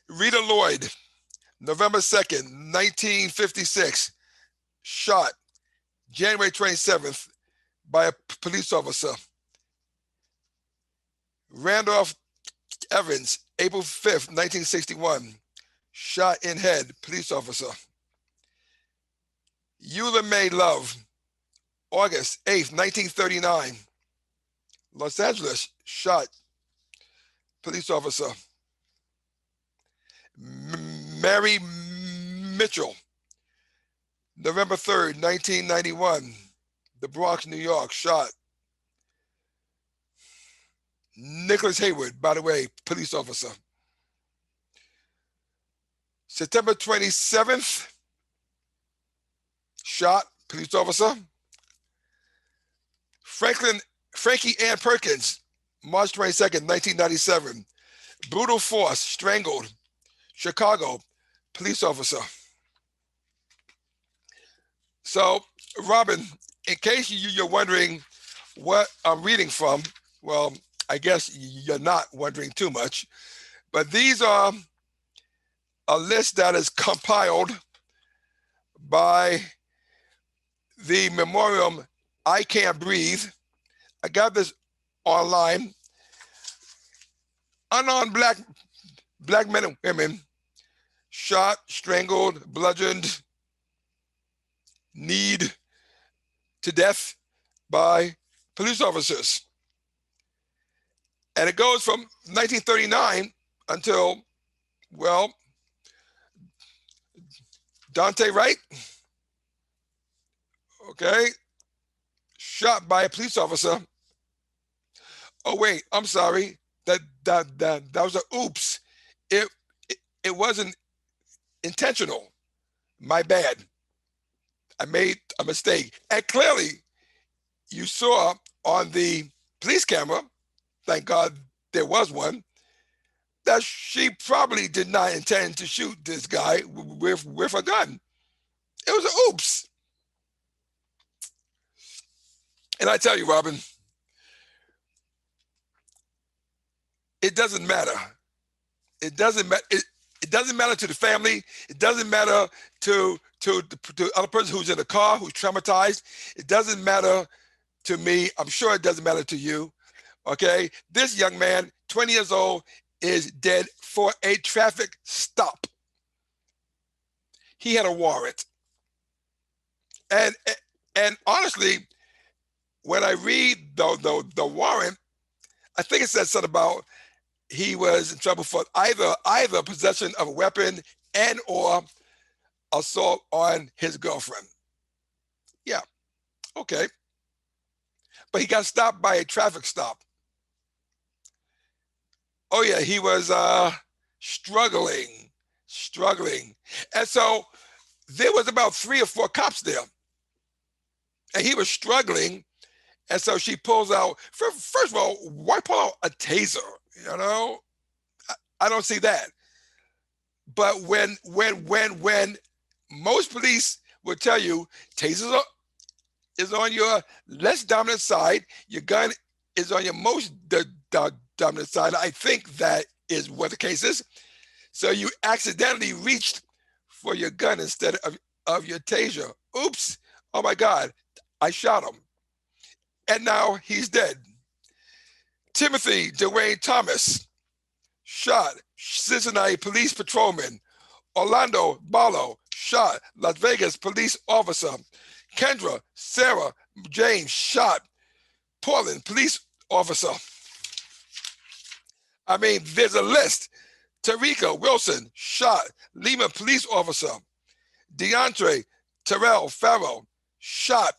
Rita Lloyd, November 2nd, 1956, shot January 27th by a police officer. Randolph Evans, April 5th, 1961, shot in head, police officer. Eula May Love, August 8th, 1939, Los Angeles, shot, police officer. Mary Mitchell, November 3rd, 1991, the Bronx, New York, shot. Nicholas Haywood, by the way, police officer. September 27th, shot, police officer. Frankie Ann Perkins, March 22nd, 1997, brutal force, strangled, Chicago, police officer. So, Robynne, in case you're wondering what I'm reading from, well, I guess you're not wondering too much, but these are a list that is compiled by the memoriam I Can't Breathe. I got this online. Unarmed black men and women shot, strangled, bludgeoned, kneed to death by police officers. And it goes from 1939 until, well, Dante Wright, okay, shot by a police officer. Oh wait, I'm sorry. That was a oops. It wasn't intentional. My bad. I made a mistake. And clearly, you saw on the police camera, thank God there was one, that she probably did not intend to shoot this guy with a gun. It was an oops. And I tell you, Robynne, it doesn't matter. It doesn't matter. It doesn't matter to the family. It doesn't matter to the other person who's in the car, who's traumatized. It doesn't matter to me. I'm sure it doesn't matter to you. Okay? This young man, 20 years old, is dead for a traffic stop. He had a warrant. And honestly, when I read the warrant, I think it says something about he was in trouble for either possession of a weapon and or assault on his girlfriend. Yeah, okay. But he got stopped by a traffic stop. Oh yeah, he was struggling. And so there was about 3 or 4 cops there. And he was struggling. And so she pulls out, first of all, why pull out a taser? You know, I don't see that. But when most police will tell you tasers is on your less dominant side, your gun is on your most dominant side. I think that is what the case is. So you accidentally reached for your gun instead of your taser. Oops! Oh my God! I shot him, and now he's dead. Timothy Dwayne Thomas, shot, Cincinnati police patrolman. Orlando Barlow, shot, Las Vegas police officer. Kendra Sarah James, shot, Portland police officer. I mean, there's a list. Tarika Wilson, shot, Lima police officer. DeAndre Terrell Farrell, shot,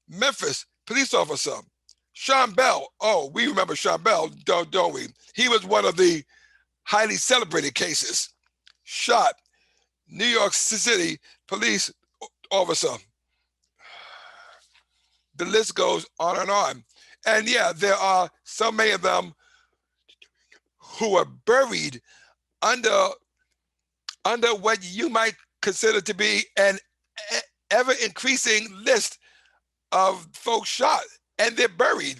Memphis police officer. Sean Bell, oh, we remember Sean Bell, don't we? He was one of the highly celebrated cases. Shot, New York City police officer. The list goes on and on. And yeah, there are so many of them who are buried under what you might consider to be an ever-increasing list of folks shot, and they're buried.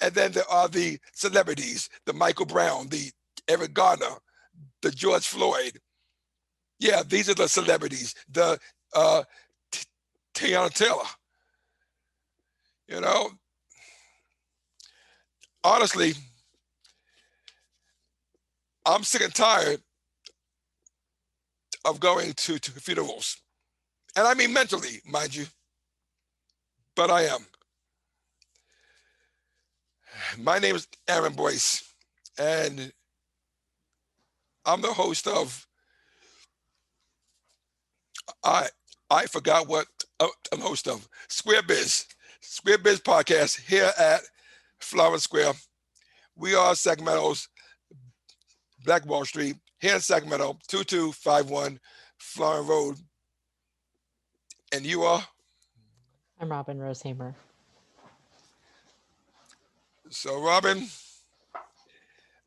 And then there are the celebrities, the Michael Brown, the Eric Garner, the George Floyd. Yeah, these are the celebrities. The uh, T- Tiana Taylor. You know, honestly, I'm sick and tired of going to funerals, and I mean mentally, mind you. But I am. My name is Aaron Boyce, and I'm the host of I I forgot what I'm the host of Square Biz podcast here at Florence Square. We are Sacramento's Black Wall Street here in Sacramento, 2251 Florence Road, and you are. I'm Robin Rosehamer. So, Robin,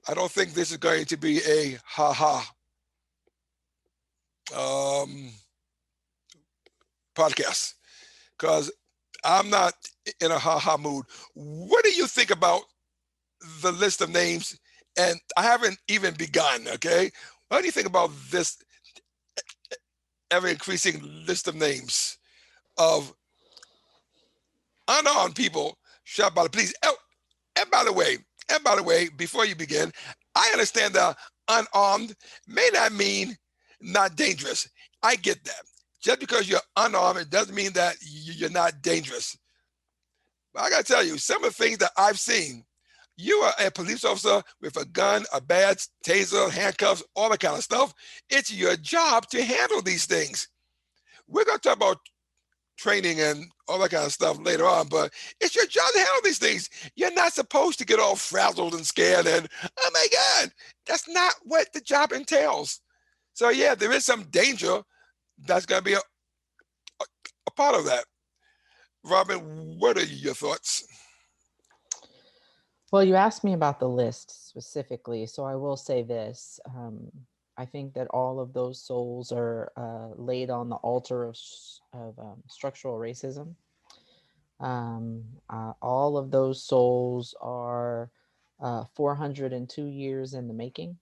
I don't think this is going to be a ha ha um, podcast because I'm not in a ha ha mood. What do you think about the list of names? And I haven't even begun, okay? What do you think about this ever increasing list of names of unarmed people shot by the police? Oh, and by the way, before you begin, I understand that unarmed may not mean not dangerous. I get that. Just because you're unarmed, it doesn't mean that you're not dangerous. But I gotta tell you, some of the things that I've seen, you are a police officer with a gun, a badge, taser, handcuffs, all that kind of stuff. It's your job to handle these things. We're gonna talk about training and all that kind of stuff later on, but it's your job to handle these things. You're not supposed to get all frazzled and scared and, oh my God, that's not what the job entails. So, yeah, there is some danger that's going to be a part of that. Robin, what are your thoughts? Well, you asked me about the list specifically, so I will say this. I think that all of those souls are laid on the altar of structural racism. All of those souls are 402 years in the making.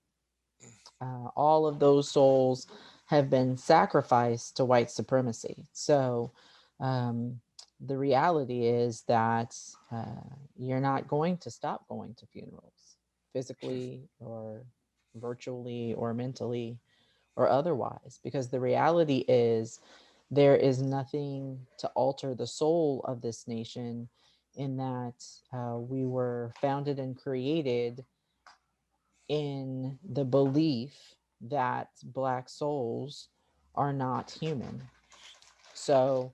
All of those souls have been sacrificed to white supremacy. So um, the reality is that you're not going to stop going to funerals, physically or virtually or mentally or otherwise, because the reality is there is nothing to alter the soul of this nation, in that we were founded and created in the belief that Black souls are not human. So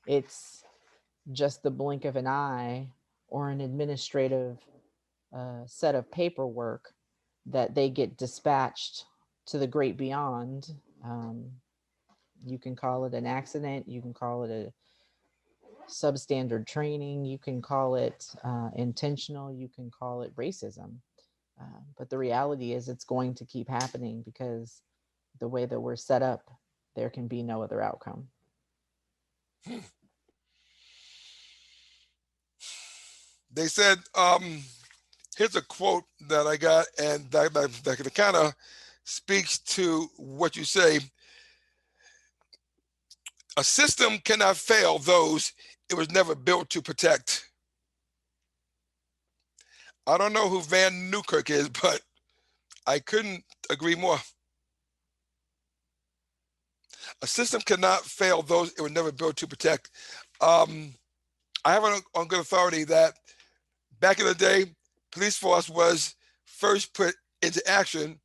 it's just the blink of an eye or an administrative set of paperwork that they get dispatched to the great beyond. Um, you can call it an accident, you can call it a substandard training, you can call it intentional, you can call it racism. But the reality is, it's going to keep happening because the way that we're set up, there can be no other outcome. They said, here's a quote that I got, and that kind of speaks to what you say. A system cannot fail those it was never built to protect. I don't know who Van Newkirk is, but I couldn't agree more. A system cannot fail those it was never built to protect. Um, I have on good authority that back in the day, police force was first put into action,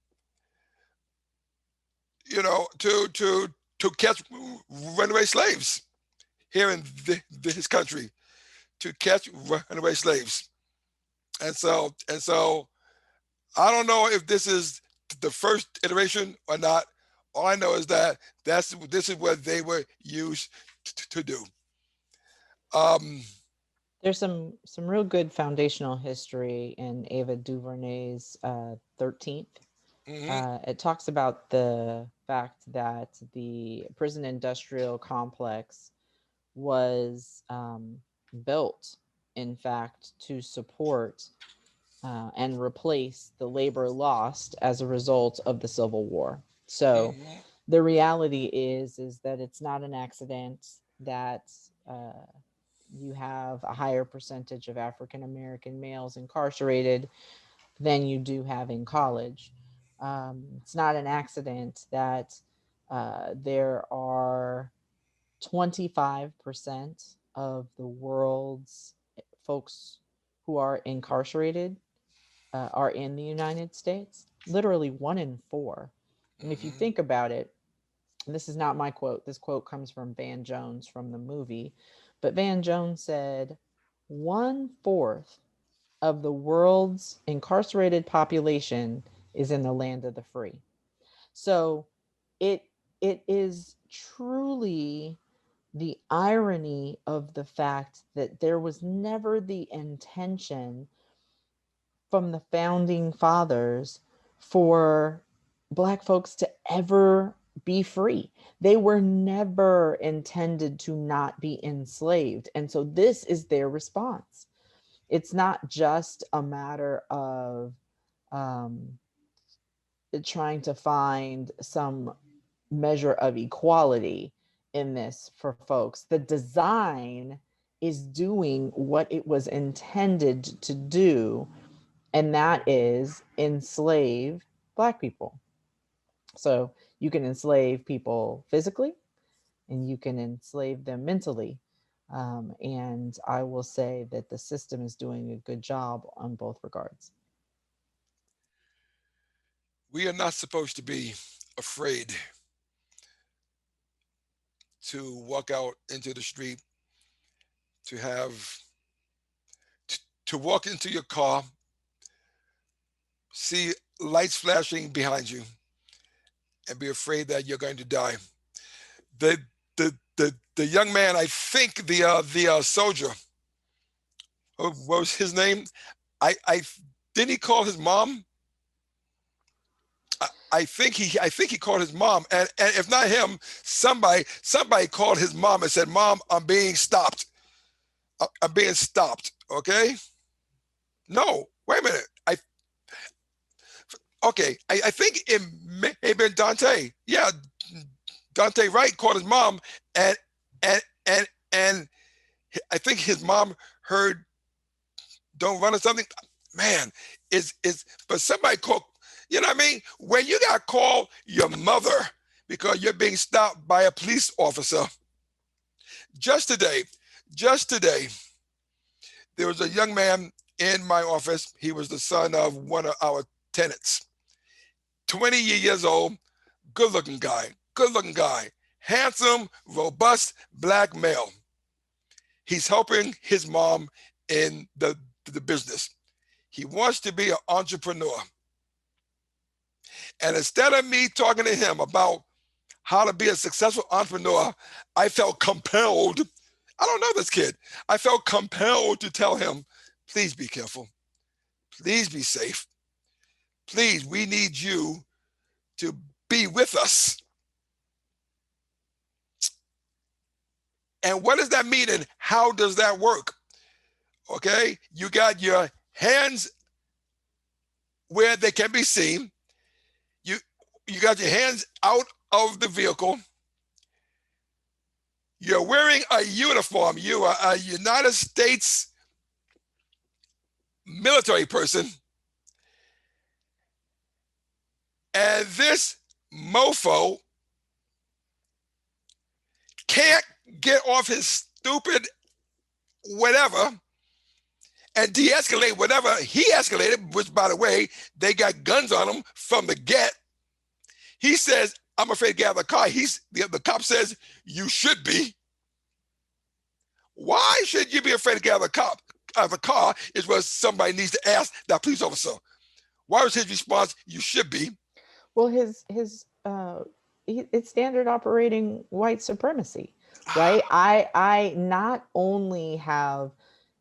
to catch runaway slaves here in this country, to catch runaway slaves. And so I don't know if this is the first iteration or not. All I know is that this is what they were used to do. Um, There's some real good foundational history in Ava DuVernay's 13th. mhm. It talks about the fact that the prison industrial complex was built, in fact, to support and replace the labor lost as a result of the Civil War. So Hmm. the reality is that it's not an accident that you have a higher percentage of African American males incarcerated than you do have in college. It's not an accident that there are 25% of the world's folks who are incarcerated are in the United States. Literally 1 in 4. And if you Hmm. think about it, and this is not my quote, this quote comes from Van Jones from the movie, but Van Jones said, 1/4 of the world's incarcerated population is in the land of the free. So it it is truly the irony of the fact that there was never the intention from the founding fathers for Black folks to ever be free. They were never intended to not be enslaved. And so this is their response. It's not just a matter of um, trying to find some measure of equality in this for folks. The design is doing what it was intended to do, and that is enslave Black people. So you can enslave people physically and you can enslave them mentally. And I will say that the system is doing a good job on both regards. We are not supposed to be afraid to walk out into the street, to have to walk into your car, see lights flashing behind you, and be afraid that you're going to die. The the young man, I think the soldier, what was his name? I didn't he call his mom? I think he called his mom, and if not him, somebody called his mom and said, "Mom, I'm being stopped. I'm being stopped." Okay, no, wait a minute. I think it may have been Dante. Yeah, Dante Wright called his mom, and and I think his mom heard "Don't run" or something. Man, is but somebody called. You know what I mean? When you got to call your mother because you're being stopped by a police officer. Just today, just today, there was a young man in my office. He was the son of one of our tenants. 20 years old, good looking guy, handsome, robust black male. He's helping his mom in the business. He wants to be an entrepreneur. And instead of me talking to him about how to be a successful entrepreneur, I felt compelled. I don't know this kid. I felt compelled to tell him, please be careful. Please be safe. Please, we need you to be with us. And what does that mean and how does that work? Okay, you got your hands where they can be seen. You you got your hands out of the vehicle. You're wearing a uniform. You are a United States military person. And this mofo can't get off his stupid whatever and de-escalate whatever he escalated, which by the way, they got guns on him from the get. He says, I'm afraid to get out of the car. The cop says, you should be. Why should you be afraid to get out of the car is what somebody needs to ask that police officer. Why was his response, you should be? Well, it's standard operating white supremacy, right? I not only have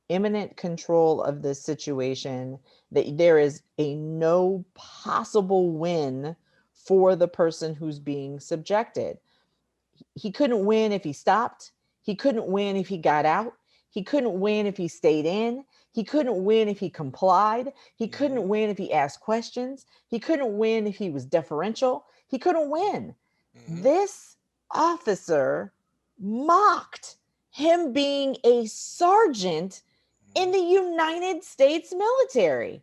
imminent control of this situation, that there is a no possible win for the person who's being subjected. He couldn't win if he stopped. He couldn't win if he got out. He couldn't win if he stayed in. He couldn't win if he complied. He Mhm. couldn't win if he asked questions. He couldn't win if he was deferential. He couldn't win. Mhm. This officer mocked him being a sergeant in Mhm. the United States military,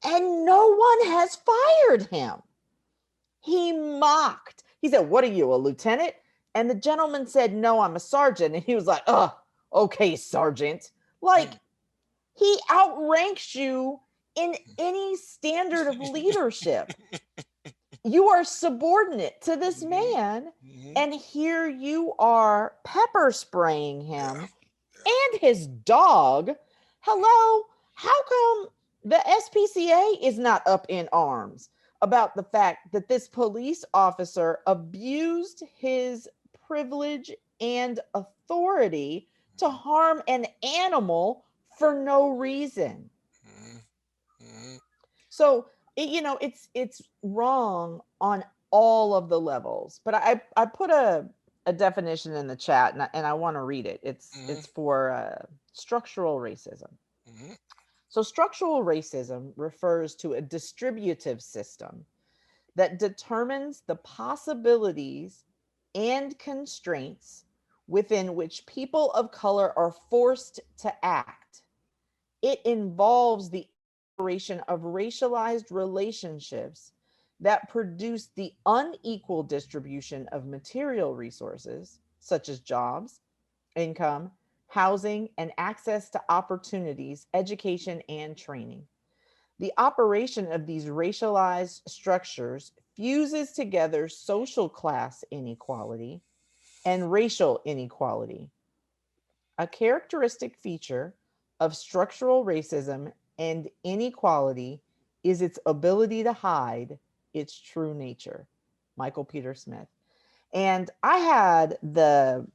and no one has fired him. He mocked. He said, "What are you, a lieutenant?" And the gentleman said, "No, I'm a sergeant." And he was like, "Oh, okay, sergeant." Like, he outranks you in any standard of leadership. You are subordinate to this Mhm. man, Mhm. and here you are pepper spraying Yeah. him and his dog. Hello, how come the SPCA is not up in arms about the fact that this police officer abused his privilege and authority to harm an animal for no reason? Mhm. Mhm. So it's wrong on all of the levels. But I put a definition in the chat, and I want to read it. It's Mhm. for structural racism. Mhm. So structural racism refers to a distributive system that determines the possibilities and constraints within which people of color are forced to act. It involves the operation of racialized relationships that produce the unequal distribution of material resources, such as jobs, income, housing, and access to opportunities, education, and training. The operation of these racialized structures fuses together social class inequality and racial inequality. A characteristic feature of structural racism and inequality is its ability to hide its true nature. Michael Peter Smith. And I had the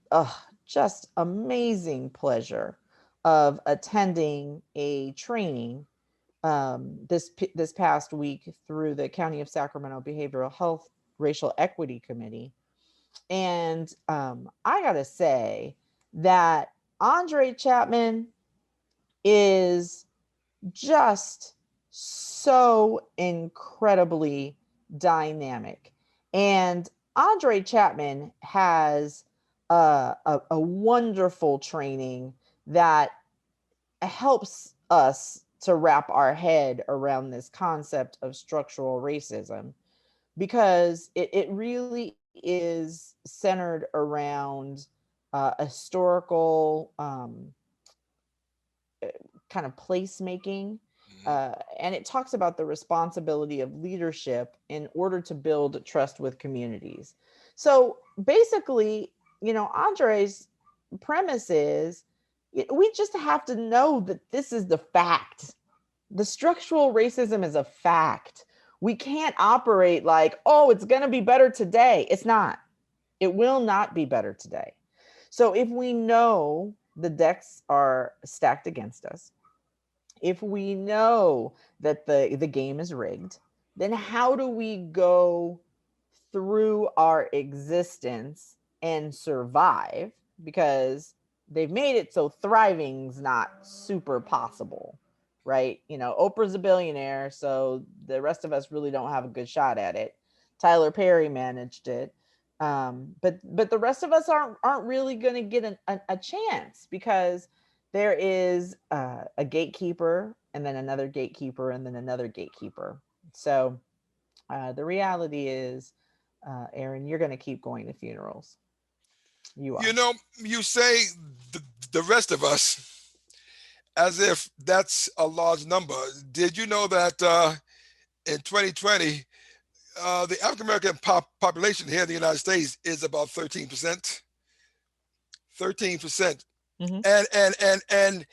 just amazing pleasure of attending a training this past week through the County of Sacramento Behavioral Health Racial Equity Committee. And I gotta say that Andre Chapman is just so incredibly dynamic. And Andre Chapman has a wonderful training that helps us to wrap our head around this concept of structural racism, because it really is centered around a historical kind of placemaking. Mhm. And it talks about the responsibility of leadership in order to build trust with communities. So basically, Andre's premise is we just have to know that this is the fact. The structural racism is a fact. We can't operate like, oh, it's going to be better today. It's not. It will not be better today. So if we know the decks are stacked against us, if we know that the game is rigged, then how do we go through our existence and survive? Because they've made it so thriving's not super possible, right? Oprah's a billionaire, so the rest of us really don't have a good shot at it. Tyler Perry managed it. But the rest of us aren't really going to get a chance, because there is a gatekeeper, and then another gatekeeper, and then another gatekeeper. So the reality is, Aaron, you're going to keep going to funerals. You You are. know, you say the, the rest of us as if that's a large number. Did you know that in 2020, the African American population here in the United States is about 13%? 13%. Mm-hmm. And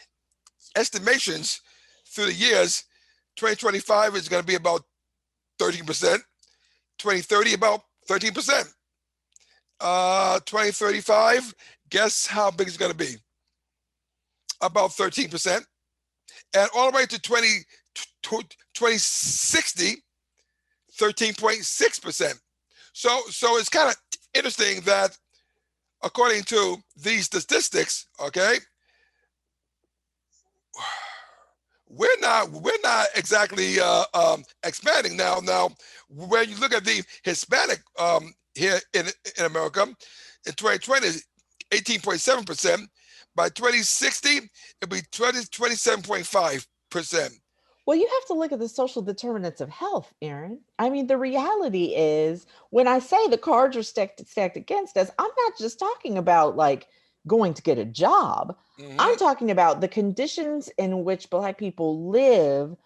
estimations through the years, 2025 is going to be about 13%, 2030 about 13%. 2035, guess how big it's going to be? About 13%. And all the way to 2060, 13.6%. So it's kind of interesting that according to these statistics, okay, we're not exactly expanding now. When you look at the Hispanic here in America, in 2020, 18.7%. By 2060, it'll be 27.5%. Well, you have to look at the social determinants of health, Aaron. I mean, the reality is when I say the cards are stacked against us, I'm not just talking about like going to get a job. I'm Hmm. talking about the conditions in which Black people live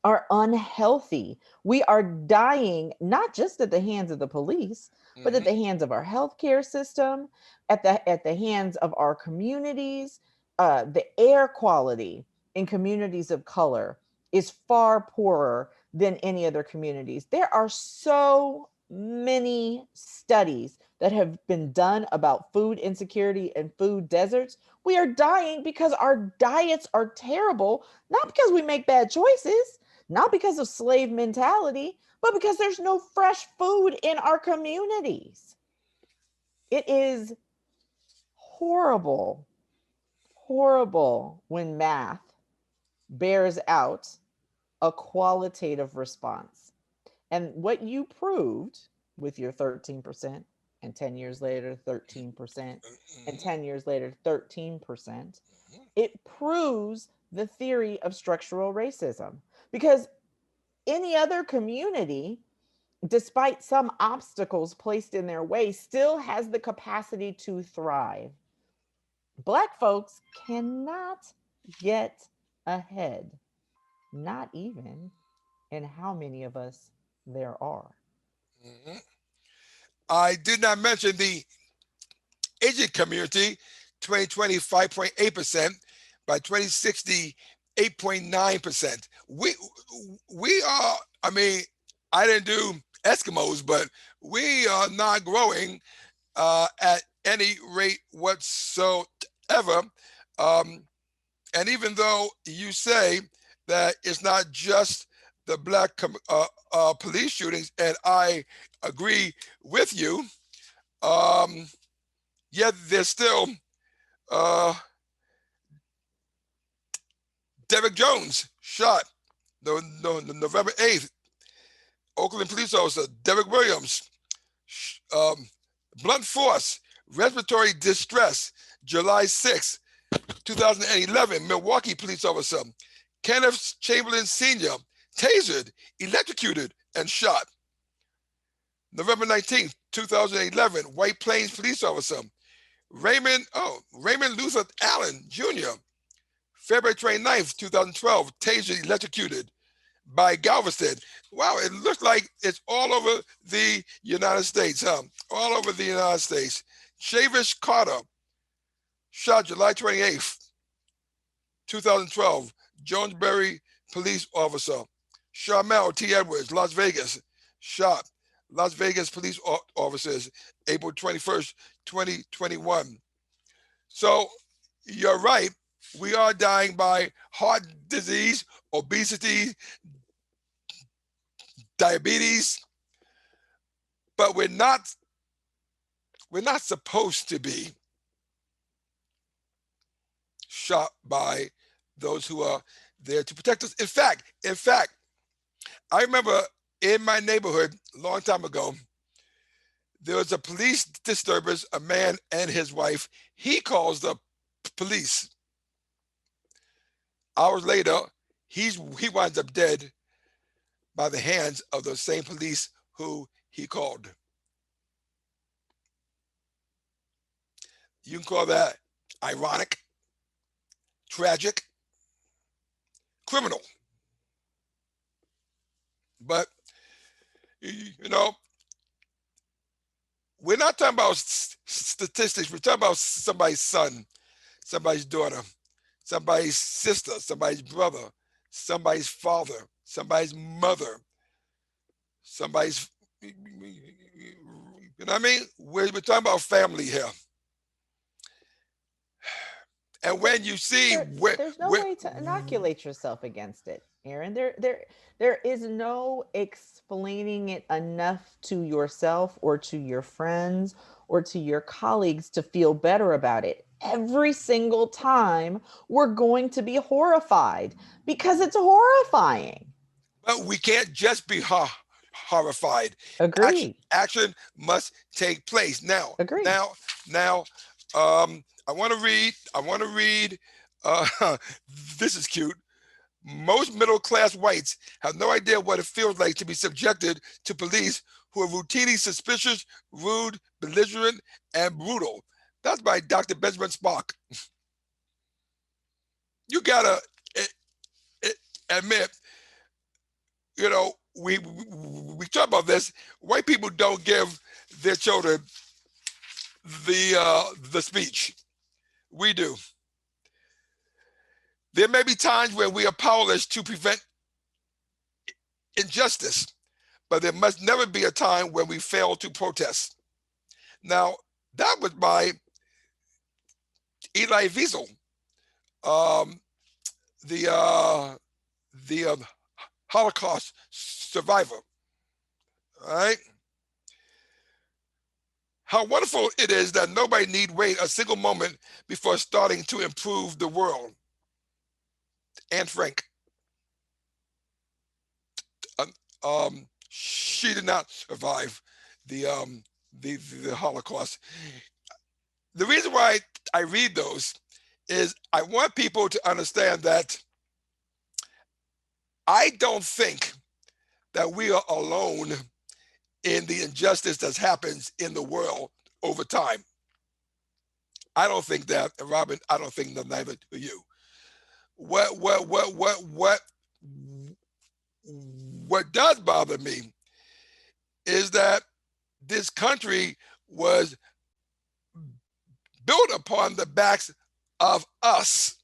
are unhealthy. We are dying not just at the hands of the police, but at Hmm. the hands of our healthcare system, at the hands of our communities, the air quality in communities of color is far poorer than any other communities. There are so many studies that have been done about food insecurity and food deserts. We are dying because our diets are terrible, not because we make bad choices, not because of slave mentality, but because there's no fresh food in our communities. It is horrible, horrible when math bears out a qualitative response. And what you proved with your 13%, and 10 years later, 13%, and Hmm. 10 years later, 13%, it proves the theory of structural racism. Because any other community, despite some obstacles placed in their way, still has the capacity to thrive. Black folks cannot get ahead, not even in how many of us there are. Hmm. I did not mention the Asian community, 2020, 5.8%. By 2060, 8.9%. We are, I mean, I didn't do Eskimos, but we are not growing at any rate whatsoever. Um, and even though you say that it's not just the black police shootings, and I agree with you, um, yet there's still uh, Derek Jones shot no, November 8th. Oakland police officer Derek Williams, um, blunt force, respiratory distress, July 6th, 2011. Milwaukee police officer Kenneth Chamberlain Sr. tasered, electrocuted, and shot. November 19th, 2011. White Plains police officer Raymond Luther Allen Jr. February 29th, 2012. Tasered, electrocuted by Galveston. Wow, it looks like it's all over the United States, huh? All over the United States. Chavis Carter shot July 28th, 2012. Jonesbury police officer. Sharmell T. Edwards, Las Vegas, shot. Las Vegas police officers, April 21st, 2021. So you're right. We are dying by heart disease, obesity, diabetes, but we're not supposed to be shot by those who are there to protect us. In fact, I remember in my neighborhood a long time ago, there was a police disturbance, a man and his wife. He calls the police. Hours later, he winds up dead by the hands of the same police who he called. You can call that ironic, tragic, criminal. But you know, we're not talking about statistics. We're talking about somebody's son, somebody's daughter, somebody's sister, somebody's brother, somebody's father, somebody's mother, somebody's. You know what I mean? We're talking about family here. And But when you see there's no way to inoculate yourself against it, Aaron. There is no explaining it enough to yourself or to your friends or to your colleagues to feel better about it. every single time we're going to be horrified because it's horrifying. But we can't just be horrified. Agree. Action must take place. Now, Agree. now, now. I want to read. I want to read. This is cute. Most middle class whites have no idea what it feels like to be subjected to police who are routinely suspicious, rude, belligerent, and brutal. That's by Dr. Benjamin Spock. You gotta admit, you know, we talk about this. White people don't give their children the speech. We do. There may be times where we are powerless to prevent injustice, but there must never be a time when we fail to protest. Now, that was by Eli Wiesel, um, the Holocaust survivor. All right. How wonderful it is that nobody need wait a single moment before starting to improve the world. Anne Frank. She did not survive the Holocaust. The reason why I read those is I want people to understand that I don't think that we are alone in the injustice that happens in the world over time. I don't think that, Robynne. I don't think that neither do you. What does bother me is that this country was built upon the backs of us.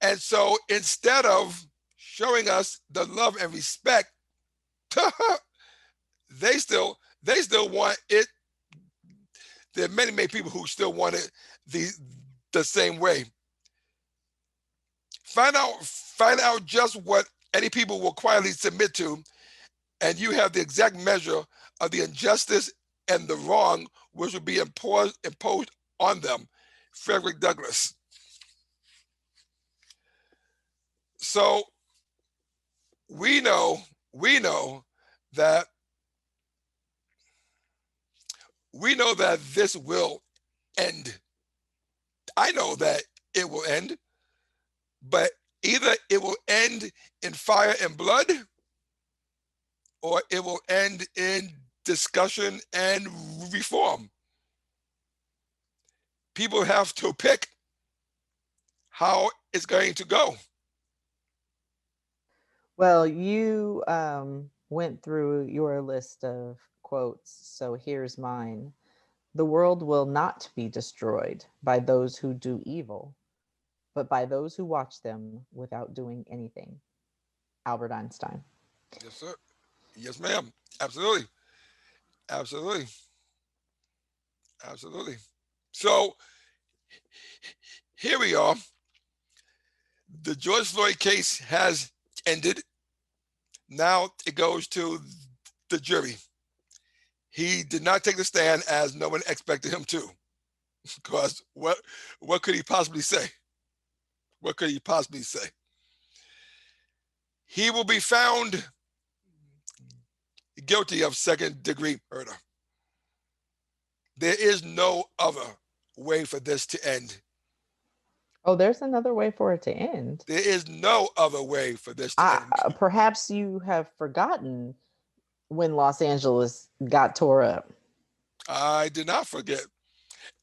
And so instead of showing us the love and respect, they still want it. There are many people who still want it the same way. Find out just what any people will quietly submit to, and you have the exact measure of the injustice and the wrong which will be imposed on them. Frederick Douglass. So we know that this will end. I know that it will end, but either it will end in fire and blood, or it will end in discussion and reform. People have to pick how it's going to go. Well, you went through your list of quotes, so here's mine. The world will not be destroyed by those who do evil, but by those who watch them without doing anything. Albert Einstein. Yes, sir. Yes, ma'am. Absolutely. Absolutely. Absolutely. So here we are. The George Floyd case has ended. Now it goes to the jury. He did not take the stand as no one expected him to. Because what could he possibly say? What could he possibly say? He will be found guilty of second-degree murder. There is no other way for this to end. Oh, there's another way for it to end. There is no other way for this to end. Perhaps you have forgotten when Los Angeles got tore up. I did not forget.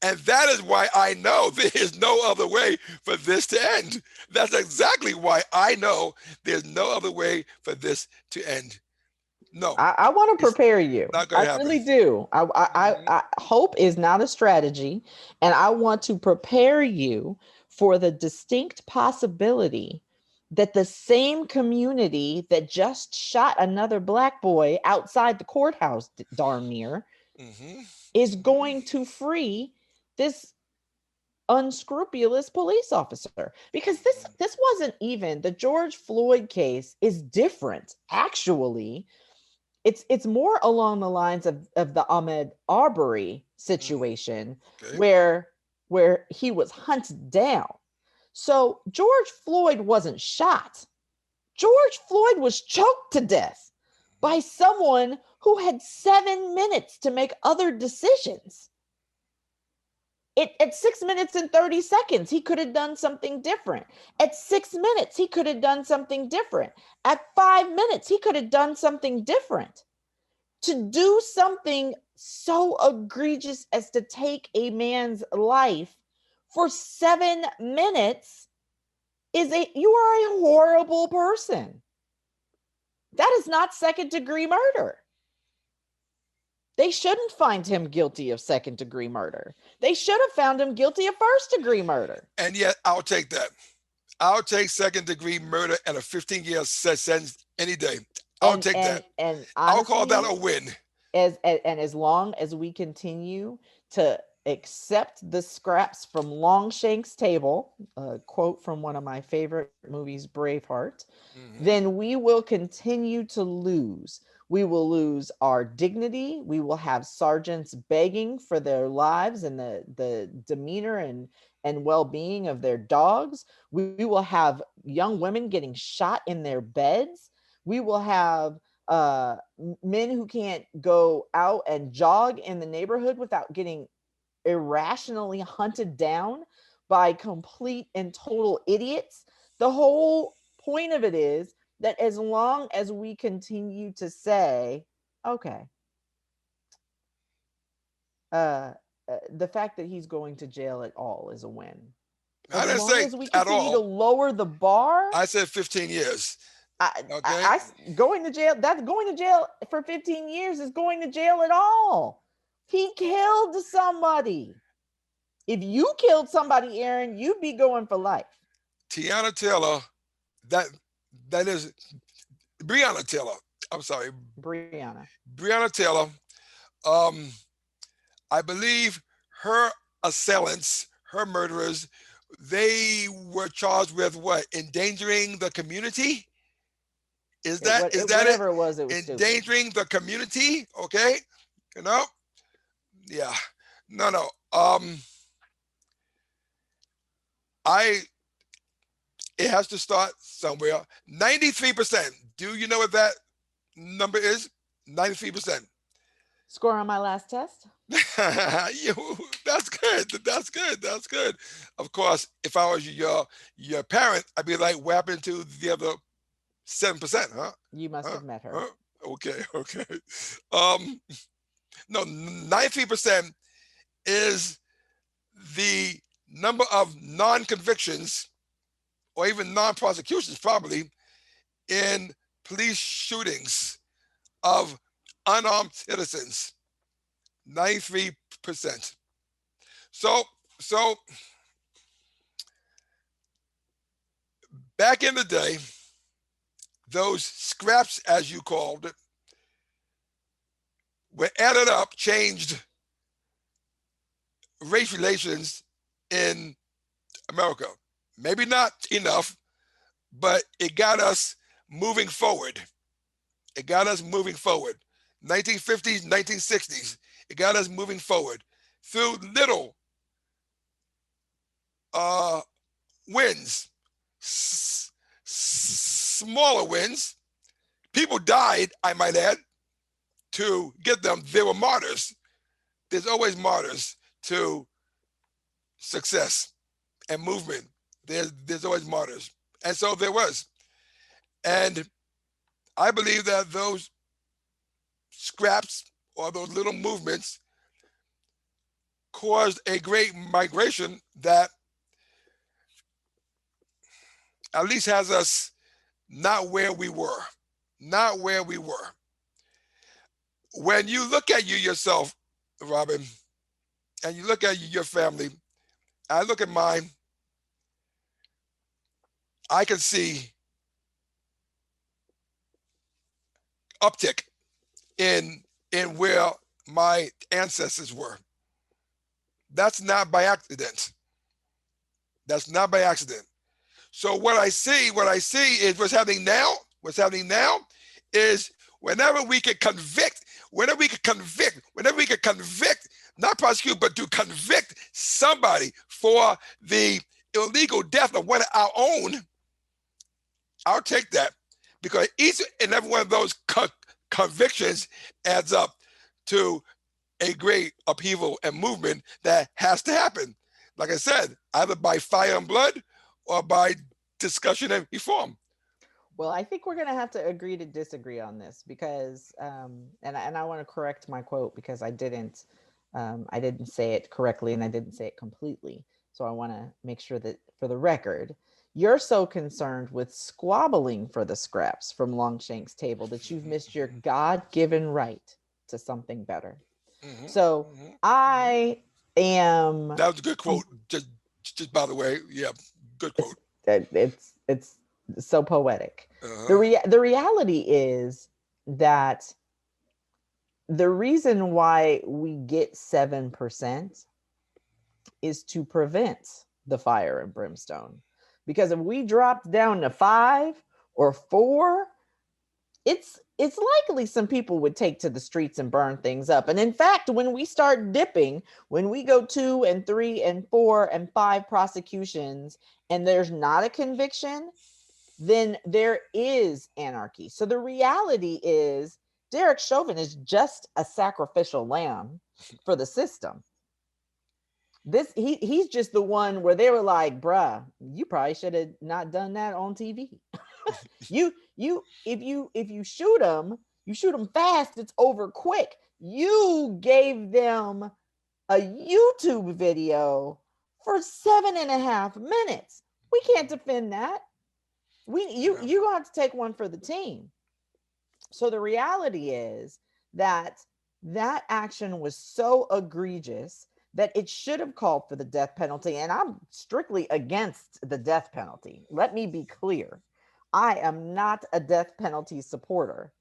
And that is why I know there is no other way for this to end. That's exactly why I know there's no other way for this to end. No. I want to prepare you. I really do. I hope is not a strategy. And I want to prepare you for the distinct possibility that the same community that just shot another Black boy outside the courthouse, darn near, is going to free this unscrupulous police officer. Because this wasn't even, the George Floyd case is different. Actually, it's more along the lines of the Ahmaud Arbery situation, where where he was hunted down. So George Floyd wasn't shot. George Floyd was choked to death by someone who had 7 minutes to make other decisions. At 6 minutes and 30 seconds, he could have done something different. At 6 minutes, he could have done something different. At 5 minutes, he could have done something different. To do something so egregious as to take a man's life for 7 minutes you are a horrible person. That is not second-degree murder. They shouldn't find him guilty of second-degree murder. They should have found him guilty of first-degree murder. And yet, I'll take that. I'll take second-degree murder and a 15-year sentence any day. I'll take that. And honestly, I'll call that a win. As long as we continue to accept the scraps from Longshank's table, a quote from one of my favorite movies, Braveheart, then we will continue to lose. We will lose our dignity. We will have sergeants begging for their lives and the demeanor and well-being of their dogs. We will have young women getting shot in their beds. We will have men who can't go out and jog in the neighborhood without getting irrationally hunted down by complete and total idiots. The whole point of it is that as long as we continue to say, okay, the fact that he's going to jail at all is a win. As long as we continue to lower the bar. I said 15 years. Going to jail, that's going to jail for 15 years is going to jail at all. He killed somebody. If you killed somebody, Aaron, you'd be going for life. Tiana Taylor, that is Breonna Taylor. I'm sorry. Breonna Taylor. I believe her assailants, her murderers, they were charged with what? Endangering the community? Is that whatever it was endangering the community? Okay. You know? Yeah. No. It has to start somewhere. 93%. Do you know what that number is? 93%. Score on my last test? That's good. Of course, if I was your parent, I'd be like, what happened to the other 7%, huh? You must have met her. Huh? Okay. No, 93% is the number of non-convictions or even non-prosecutions probably in police shootings of unarmed citizens. 93%. So back in the day, those scraps, as you called it, were added up, changed race relations in America. Maybe not enough, but it got us moving forward. 1950s, 1960s, it got us moving forward through little wins, smaller wins. People died, I might add, to get them. They were martyrs. There's always martyrs to success and movement. There's always martyrs. And so there was. And I believe that those scraps or those little movements caused a great migration that at least has us not where we were. When you look at you yourself, Robynne, and you look at your family, I look at mine, I can see uptick in where my ancestors were. That's not by accident. So what I see is what's happening now is whenever we can convict, not prosecute, but to convict somebody for the illegal death of one of our own, I'll take that, because each and every one of those convictions adds up to a great upheaval and movement that has to happen. Like I said, either by fire and blood or by discussion and reform. Well, I think we're going to have to agree to disagree on this because, and I want to correct my quote because I didn't say it correctly and I didn't say it completely. So I want to make sure that for the record, you're so concerned with squabbling for the scraps from Longshank's table that you've missed your God-given right to something better. Mm-hmm, So mm-hmm, mm-hmm. I am. That was a good quote. Just by the way, yeah, good quote. It's so poetic. Uh-huh. The reality is that the reason why we get 7% is to prevent the fire and brimstone. Because if we dropped down to 5 or 4, it's likely some people would take to the streets and burn things up. And in fact, when we start dipping, when we go 2 and 3 and 4 and 5 prosecutions and there's not a conviction, then there is anarchy. So the reality is Derek Chauvin is just a sacrificial lamb for the system. He's just the one where they were like, bruh, you probably should have not done that on TV. If you shoot them fast, it's over quick. You gave them a YouTube video for 7.5 minutes. We can't defend that. Yeah. You're gonna have to take one for the team. So the reality is that that action was so egregious that it should have called for the death penalty. And I'm strictly against the death penalty. Let me be clear. I am not a death penalty supporter,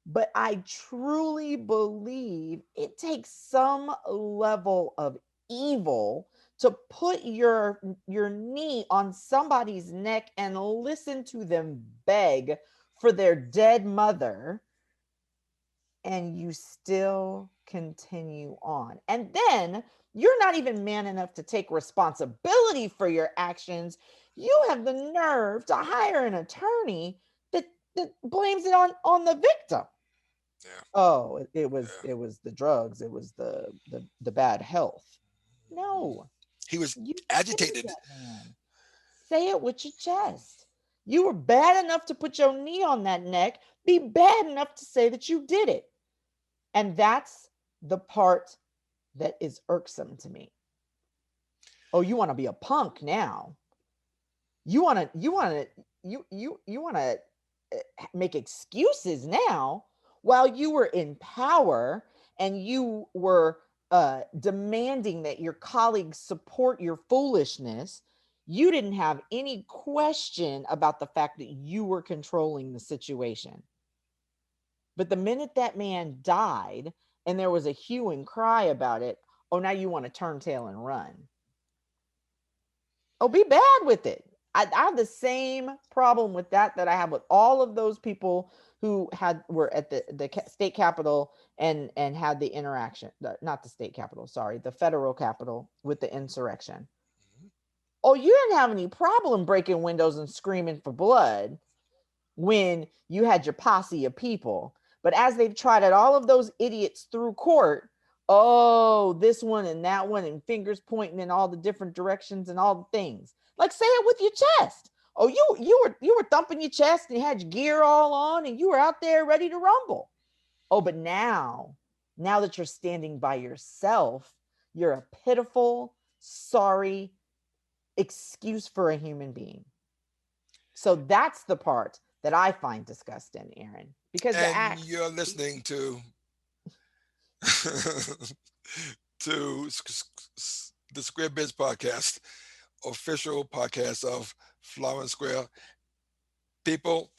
but I truly believe it takes some level of evil to put your knee on somebody's neck and listen to them beg for their dead mother, and you still continue on. And then you're not even man enough to take responsibility for your actions. You have the nerve to hire an attorney that blames it on the victim. Yeah. Oh, Yeah. it was the drugs, it was the bad health. No, He was you killed agitated. that man. Say it with your chest. You were bad enough to put your knee on that neck. Be bad enough to say that you did it. And that's the part that is irksome to me. Oh, you want to be a punk now. You want to make excuses now while you were in power and you were demanding that your colleagues support your foolishness. You didn't have any question about the fact that you were controlling the situation. But the minute that man died and there was a hue and cry about it, oh, now you want to turn tail and run. Oh, be bad with it. I have the same problem with that I have with all of those people who were at the state capitol and had the interaction, not the state capitol, sorry, the federal capitol with the insurrection. Oh, you didn't have any problem breaking windows and screaming for blood when you had your posse of people. But as they've trotted all of those idiots through court, oh, this one and that one, and fingers pointing in all the different directions and all the things. Like, say it with your chest. Oh, you were thumping your chest and you had your gear all on and you were out there ready to rumble. Oh, but now that you're standing by yourself, you're a pitiful, sorry excuse for a human being. So that's the part that I find disgusting, Aaron, because the And acts. you're listening to the Square Biz podcast, official podcast of Florence Square. People,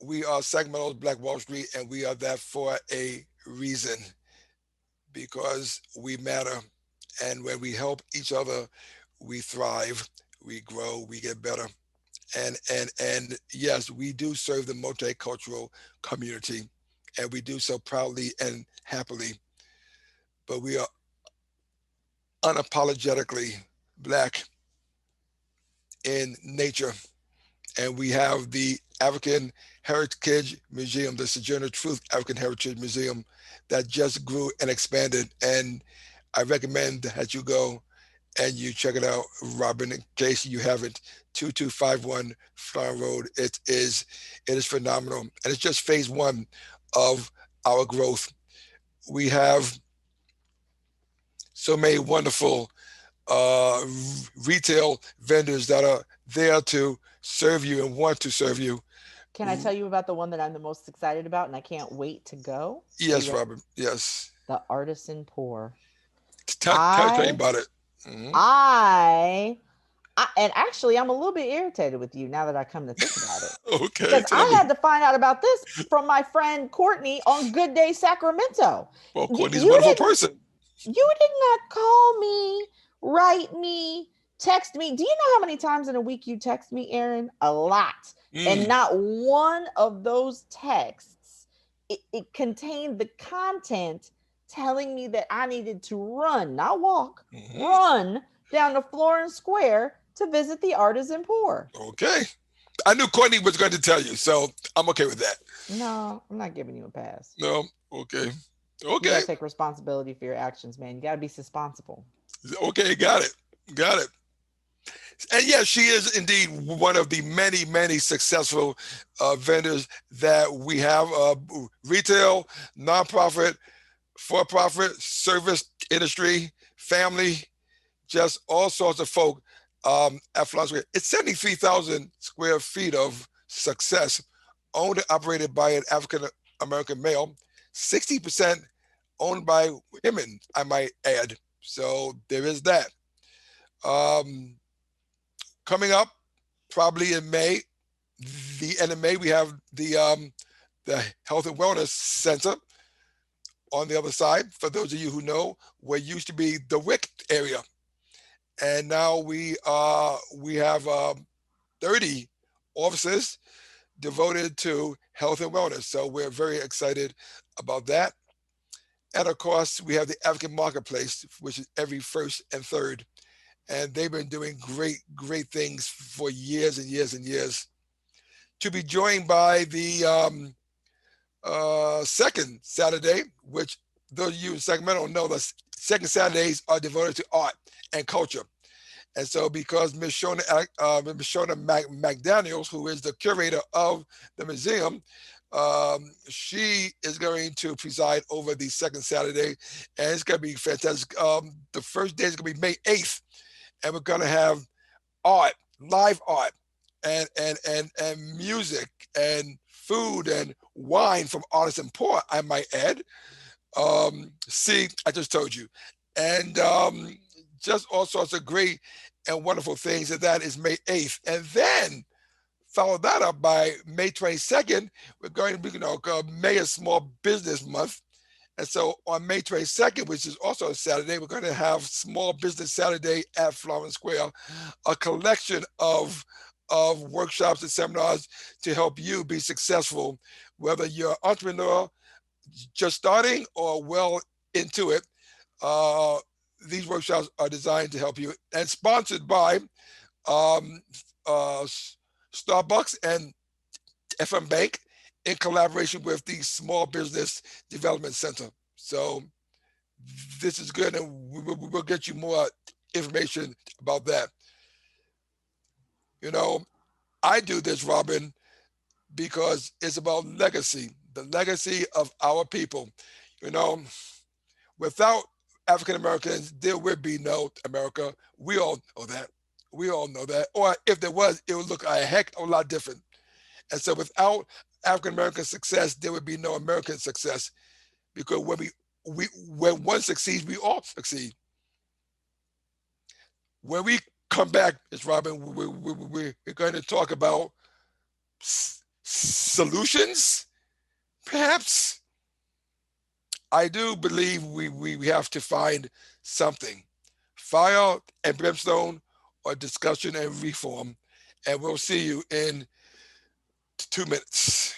we are Sacramento's Black Wall Street, and we are that for a reason, because we matter. And when we help each other, we thrive, we grow, we get better. And yes, we do serve the multicultural community, and we do so proudly and happily. But we are unapologetically Black in nature. And we have the African Heritage Museum, the Sojourner Truth African Heritage Museum, that just grew and expanded. And I recommend that you go and you check it out, Robynne, in case you haven't. 2251 Flower Road. It is phenomenal, and it's just phase one of our growth. We have so many wonderful retail vendors that are there to serve you and want to serve you. Can I tell you about the one that I'm the most excited about and I can't wait to go? Are you Yes, ready? Robynne. Yes. The Artisan Poor. Tell me I about it. Hmm. I and actually I'm a little bit irritated with you now that I come to think about it. Okay, Because tell I me. had to find out about this from my friend Courtney on Good Day Sacramento. Well, Courtney's a You wonderful didn't person. you did not call me, write me, text me. Do you know how many times in a week you text me, Aaron? A lot. And Mm. not one of those texts it contained the content telling me that I needed to run, not walk, Hmm. run down to Florence Square to visit the Artisan Poor. Okay. I knew Courtney was going to tell you, so I'm okay with that. No, I'm not giving you a pass. No. Okay. You got Okay. to take responsibility for your actions, man. You got to be responsible. Okay. Got it. Got it. And yes, she is indeed one of the many, many successful vendors that we have. Retail, nonprofit, for-profit, service industry, family, just all sorts of folk at Florence Square. It's 73,000 square feet of success, owned and operated by an African American male, 60% owned by women, I might add. So there is that. Um, Coming up, probably in May, the end of May, we have the Health and Wellness Center on the other side. For those of you who know, where used to be the WIC area, and now we have 30 offices devoted to health and wellness. So we're very excited about that. And of course, we have the African Marketplace, which is every first and third. And they've been doing great, great things for years and years and years. To be joined by the second Saturday, which those of you in Sacramento know, the second Saturdays are devoted to art and culture. And so, because Miss Shona McDaniels, who is the curator of the museum, she is going to preside over the second Saturday, and it's going to be fantastic. The first day is going to be May 8th, and we're going to have art, live art, and music and food and wine from Artisan Poor, I might add. See, I just told you. And just all sorts of great and wonderful things. And that is May 8th. And then follow that up by May 22nd. We're going to be, May is Small Business Month. And so on May 22nd, which is also a Saturday, we're going to have Small Business Saturday at Florence Square, a collection of workshops and seminars to help you be successful, whether you're an entrepreneur just starting or well into it. Uh, these workshops are designed to help you and sponsored by um, uh, Starbucks and FM Bank in collaboration with the Small Business Development Center. So this is good, and we'll get you more information about that. You know, I do this, Robynne, because it's about legacy, the legacy of our people. You know, without African Americans, there would be no America. We all know that. We all know that. Or if there was, it would look a heck of a lot different. And so without African American success, there would be no American success. Because when one succeeds, we all succeed. When we come back, Ms. Robynne, we're going to talk about solutions, perhaps. I do believe we have to find something. Fire and brimstone or discussion and reform. And we'll see you in 2 minutes.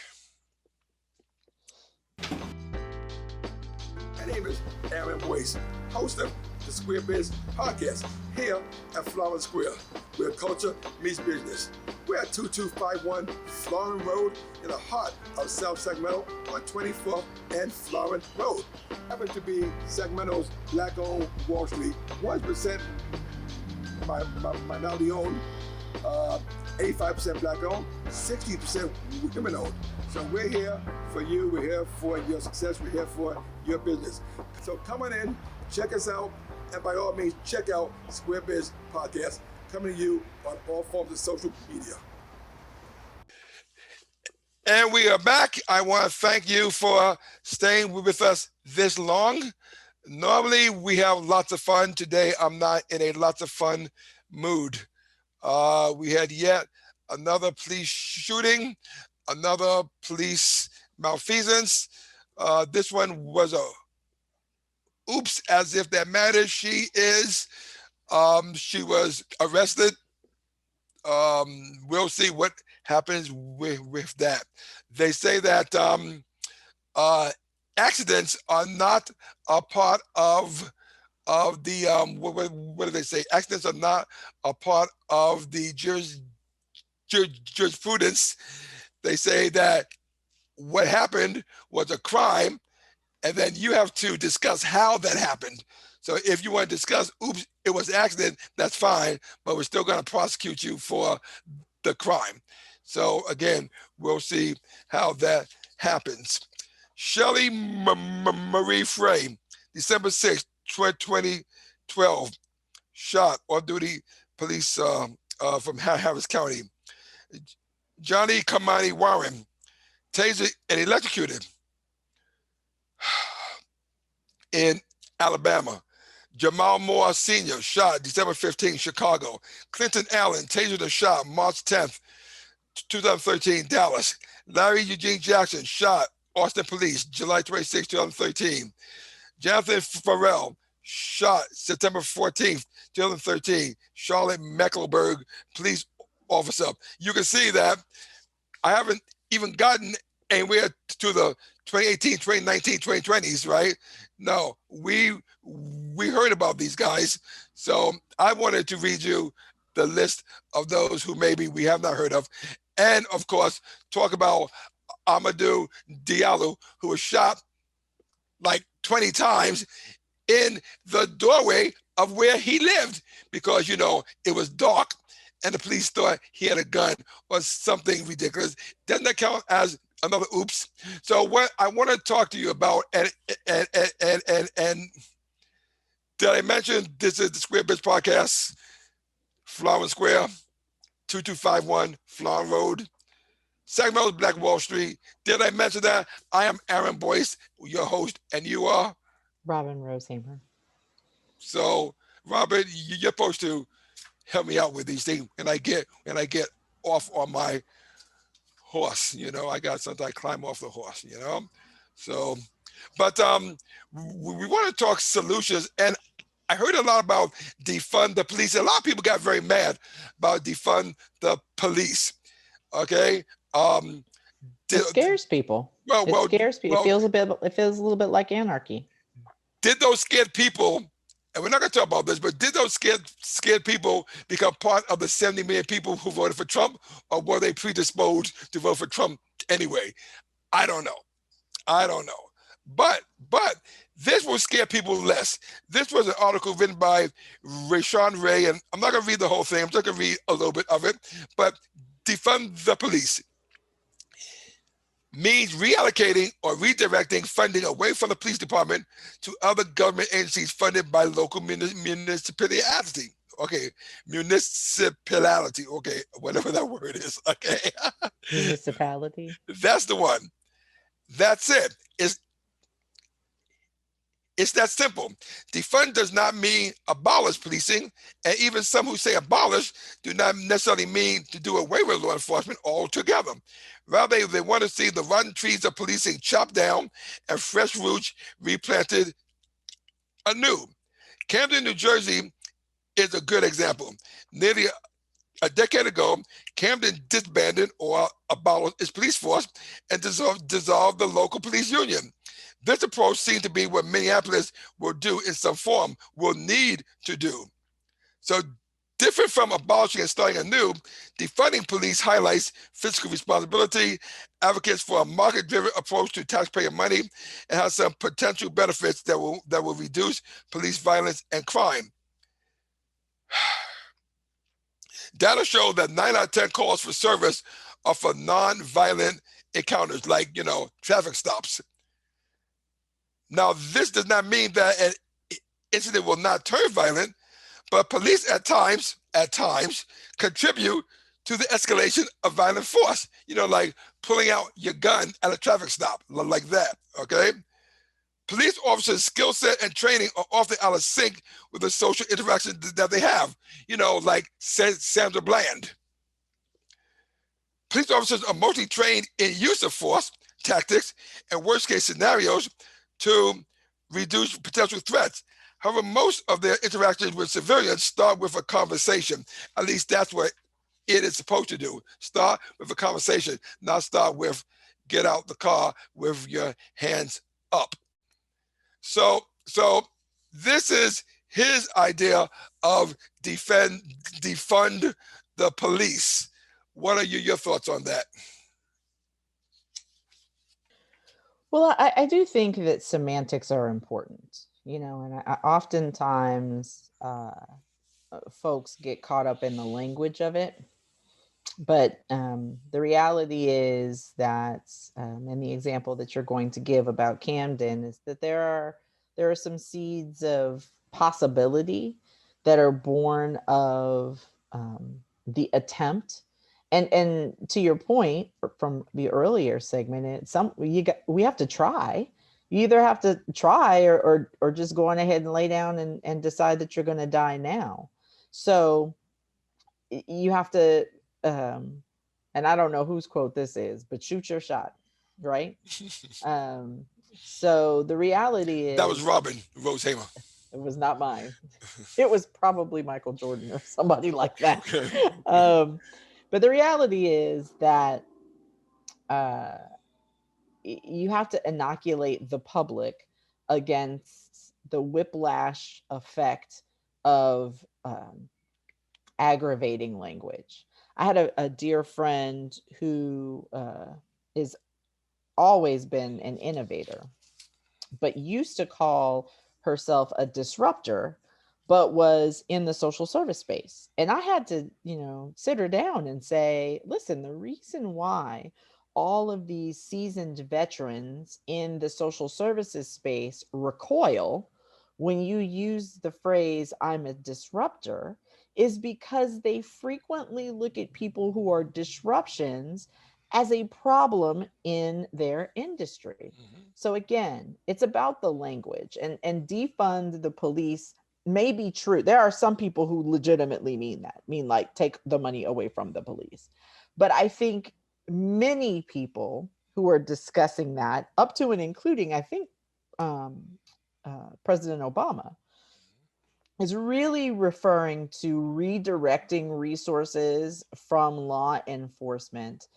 My name is Aaron Boyce, host of the Square Biz Podcast here at Flower Square, where culture meets business. We're at 2251 Florin Road in the heart of South Sacramento on 24th and Florin Road. Happen to be Sacramento's black-owned Wall Street, 1% minority-owned, 85% black-owned, 60% women-owned. So we're here for you. We're here for your success. We're here for your business. So come on in, check us out, and by all means, check out Square Biz Podcast, coming to you on all forms of social media. And we are back. I want to thank you for staying with us this long. Normally, we have lots of fun. Today, I'm not in a lots of fun mood. We had yet another police shooting, another police malfeasance. This one was a oops, as if that matters. She was arrested. We'll see what happens with that. They say that accidents are not a part of the what do they say? Accidents are not a part of the jurisprudence. They say that what happened was a crime, and then you have to discuss how that happened. So if you want to discuss, oops, it was an accident, that's fine, but we're still going to prosecute you for the crime. So again, we'll see how that happens. Shelley Marie Frey, December 6th, 2012, shot off-duty police from Harris County. Johnny Kamani Warren, tasered and electrocuted in Alabama. Jamal Moore Sr., shot December 15th, Chicago. Clinton Allen, tasered and shot March 10th, 2013, Dallas. Larry Eugene Jackson, shot Austin Police, July 26, 2013. Jonathan Farrell, shot September 14th, 2013, Charlotte Mecklenburg police officer. You can see that I haven't even gotten anywhere to the 2018, 2019, 2020s, right? No, we heard about these guys. So I wanted to read you the list of those who maybe we have not heard of. And of course, talk about Amadou Diallo, who was shot like 20 times in the doorway of where he lived because, you know, it was dark and the police thought he had a gun or something ridiculous. Doesn't that count as another oops? So what I want to talk to you about, and did I mention this is the Square Biz Podcast, Flower Square, 2251 Flower Road, Sacramento's Black Wall Street. Did I mention that? I am Aaron Boyce, your host, and you are? Robynne Rosehammer. So, Robynne, you're supposed to help me out with these things when I get off on my horse. You know, I got sometimes climb off the horse, you know. So, but we want to talk solutions, and I heard a lot about defund the police. A lot of people got very mad about defund the police. Okay. It scares people. It scares people. It feels a little bit like anarchy. Did those scared people, and we're not going to talk about this, but did those scared people become part of the 70 million people who voted for Trump, or were they predisposed to vote for Trump anyway? I don't know. But this will scare people less. This was an article written by Rashawn Ray, and I'm not going to read the whole thing. I'm just going to read a little bit of it. But defund the police means reallocating or redirecting funding away from the police department to other government agencies funded by local municipality. Okay, municipality. Okay, whatever that word is. Okay. Municipality. That's the one. That's it. It's that simple. Defund does not mean abolish policing, and even some who say abolish do not necessarily mean to do away with law enforcement altogether. Rather, they want to see the rotten trees of policing chopped down and fresh roots replanted anew. Camden, New Jersey is a good example. Nearly a decade ago, Camden disbanded or abolished its police force and dissolved the local police union. This approach seems to be what Minneapolis will do in some form, will need to do. So, different from abolishing and starting anew, defunding police highlights fiscal responsibility, advocates for a market-driven approach to taxpayer money, and has some potential benefits that will reduce police violence and crime. Data show that 9 out of 10 calls for service are for non-violent encounters, like traffic stops. Now, this does not mean that an incident will not turn violent, but police at times contribute to the escalation of violent force. Like pulling out your gun at a traffic stop, like that. Okay. Police officers' skill set and training are often out of sync with the social interactions that they have. Like Sandra Bland. Police officers are mostly trained in use of force, tactics, and worst case scenarios to reduce potential threats. However, most of their interactions with civilians start with a conversation. At least that's what it is supposed to do. Start with a conversation, not start with get out the car with your hands up. So this is his idea of defund the police. What are your thoughts on that? Well, I do think that semantics are important, and oftentimes folks get caught up in the language of it. But the reality is that, in the example that you're going to give about Camden, is that there are some seeds of possibility that are born of the attempt. And to your point from the earlier segment, we have to try. You either have to try or just go on ahead and lay down and decide that you're going to die now. So you have to, and I don't know whose quote this is, but shoot your shot, right? Um, so the reality That was is, Robynne Rosehamer. it was not mine. It was probably Michael Jordan or somebody like that. Okay. But the reality is that uh, you have to inoculate the public against the whiplash effect of aggravating language. I had a dear friend who is always been an innovator, but used to call herself a disruptor, but was in the social service space. And I had to, sit her down and say, listen, the reason why all of these seasoned veterans in the social services space recoil when you use the phrase, I'm a disruptor, is because they frequently look at people who are disruptions as a problem in their industry. Mhm. So again, it's about the language, and defund the police may be true. There are some people who legitimately mean that, mean like take the money away from the police. But I think many people who are discussing that, up to and including, I think, President Obama, is really referring to redirecting resources from law enforcement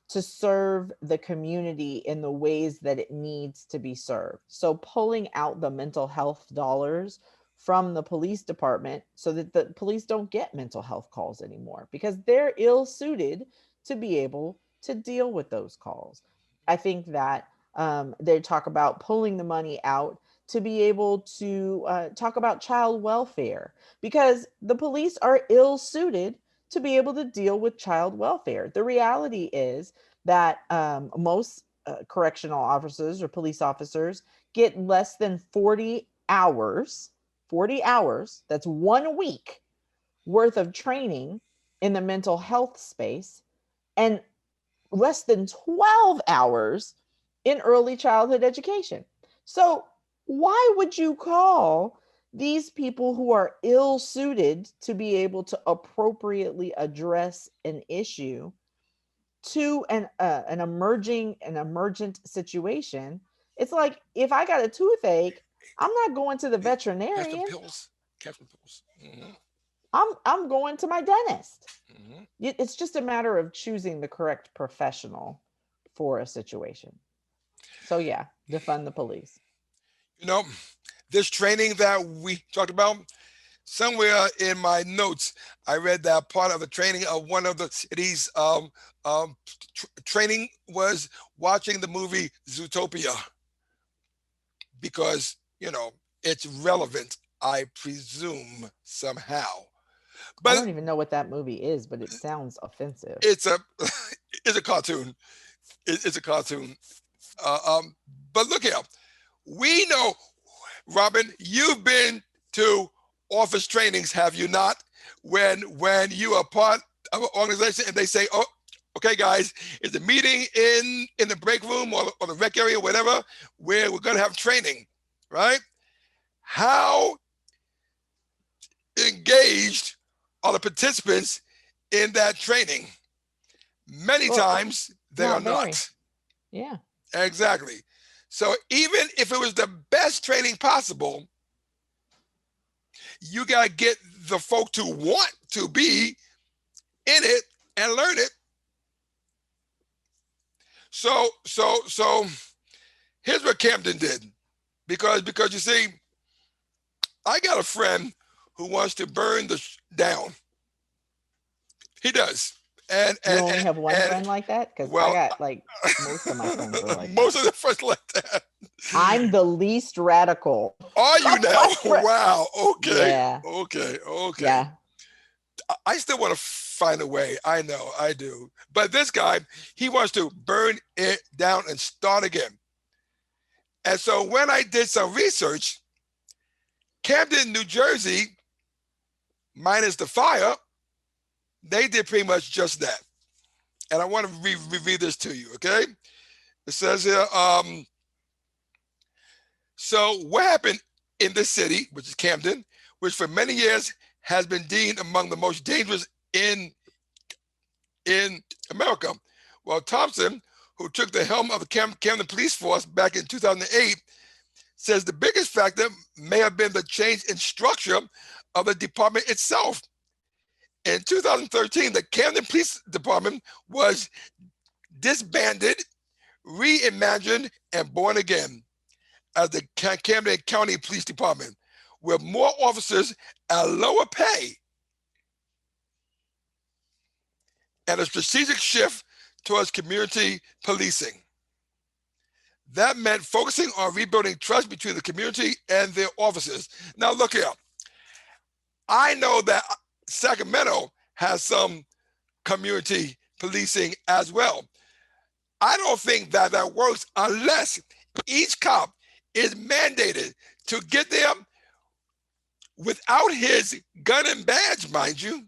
to serve the community in the ways that it needs to be served. So, pulling out the mental health dollars from the police department so that the police don't get mental health calls anymore because they're ill suited to be able to deal with those calls. I think that they talk about pulling the money out to be able to talk about child welfare because the police are ill suited to be able to deal with child welfare. The reality is that most correctional officers or police officers get less than 40 hours, that's 1 week worth of training in the mental health space, and less than 12 hours in early childhood education. So, why would you call these people who are ill suited to be able to appropriately address an issue to an emergent situation? It's like if I got a toothache, I'm not going to the Captain veterinarian. Pills. Captain Pills. Hmm. I'm going to my dentist. Hmm. It's just a matter of choosing the correct professional for a situation. So yeah, defund the police. You know, this training that we talked about, somewhere in my notes, I read that part of the training of one of the cities training was watching the movie Zootopia because, it's relevant, I presume, somehow. I But don't even know what that movie is, but it sounds offensive. it's a it's a cartoon. It's a cartoon. Uh, um, but look here, we know, Robynne, you've been to office trainings, have you not? When you are part of an organization and they say, "Oh, okay, guys, it's a meeting in the break room or the rec area, whatever, where we're going to have training," right? How engaged are the participants in that training? Many Well, times they are not very. not. Yeah. Exactly. So even if it was the best training possible, you got to get the folk to want to be in it and learn it. So here's what Camden did. Because you see, I got a friend who wants to burn the down. He does. And You and only and, have one and friend like that? Because I well, got like most of my friends are like that. most of the friends like that. I'm the least radical Are you of now? my friend. Wow. Okay. Yeah. Okay. Okay. Yeah. I still want to find a way. I know, I do. But this guy, he wants to burn it down and start again. And so when I did some research, Camden, New Jersey, minus the fire, they did pretty much just that. And I want to read this to you, okay? It says here, so what happened in this city, which is Camden, which for many years has been deemed among the most dangerous in America. Well, Thompson, who took the helm of the Camden Police Force back in 2008, says the biggest factor may have been the change in structure of the department itself. In 2013, the Camden Police Department was disbanded, reimagined, and born again as the Camden County Police Department, with more officers at lower pay and a strategic shift towards community policing. That meant focusing on rebuilding trust between the community and their officers. Now, look here. I know that Sacramento has some community policing as well. I don't think that that works unless each cop is mandated to get there without his gun and badge, mind you,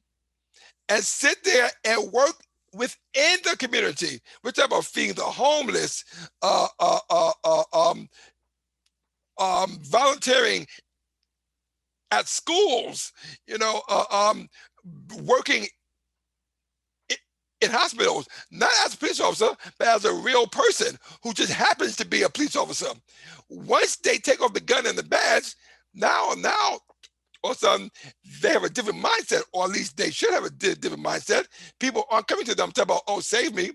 and sit there and work within the community. We're talking about feeding the homeless, volunteering at schools, you know, working in hospitals, not as a police officer, but as a real person who just happens to be a police officer. Once they take off the gun and the badge, now, all of a sudden, they have a different mindset, or at least they should have a different mindset. People aren't coming to them talking about, "Oh, save me."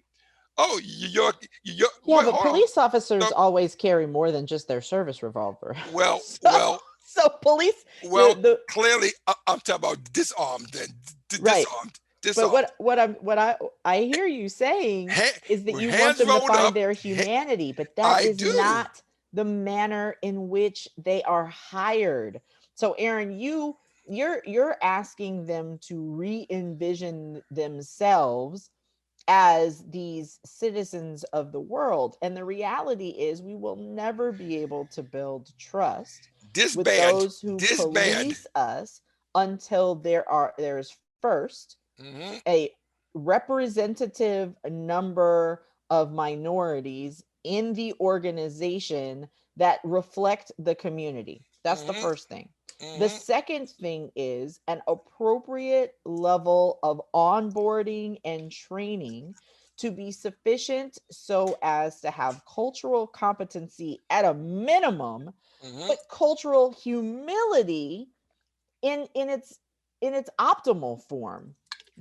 Oh, Yeah, wait, but hold on. police officers No, always carry more than just their service revolver. well, so, well, so police, well. the Clearly, I'm talking about disarmed. Then right. But disarmed. what I hear you saying is that you want Hands them to rolled find up. their humanity, but that I is do. not the manner in which they are hired. So Aaron, you're asking them to re-envision themselves as these citizens of the world. And the reality is, we will never be able to build trust with Disband. those who Disband. police us until there's first Mm-hmm. a representative number of minorities in the organization that reflect the community. That's the Mm-hmm. first thing. The Mm-hmm. second thing is an appropriate level of onboarding and training to be sufficient so as to have cultural competency at a minimum, Mm-hmm. but cultural humility in its optimal form.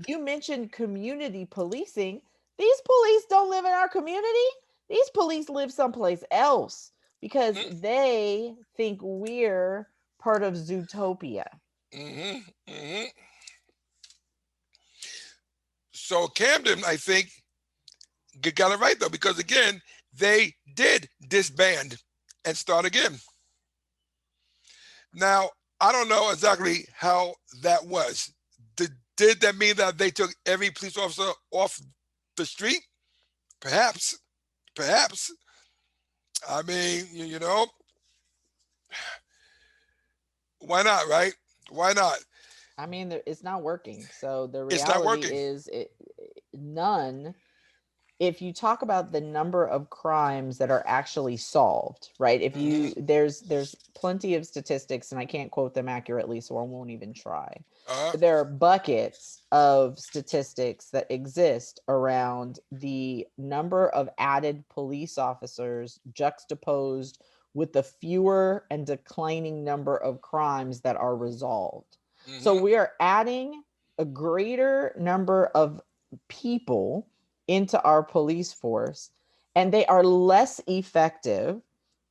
You mentioned community policing. These police don't live in our community. These police live someplace else. because they think we're part of Zootopia. Mm-hmm. Mm-hmm. So Camden, I think, got it right though, because again, they did disband and start again. Now, I don't know exactly how that was. Did that mean that they took every police officer off the street? Perhaps. Perhaps. I mean, why not, right? Why not? I mean, it's not working. So the It's not reality working. is, none. If you talk about the number of crimes that are actually solved, right? If Mm-hmm. you there's plenty of statistics, and I can't quote them accurately, so I won't even try. Uh-huh. But there are buckets of statistics that exist around the number of added police officers juxtaposed with the fewer and declining number of crimes that are resolved. So Mm-hmm. we are adding a greater number of people into our police force, and they are less effective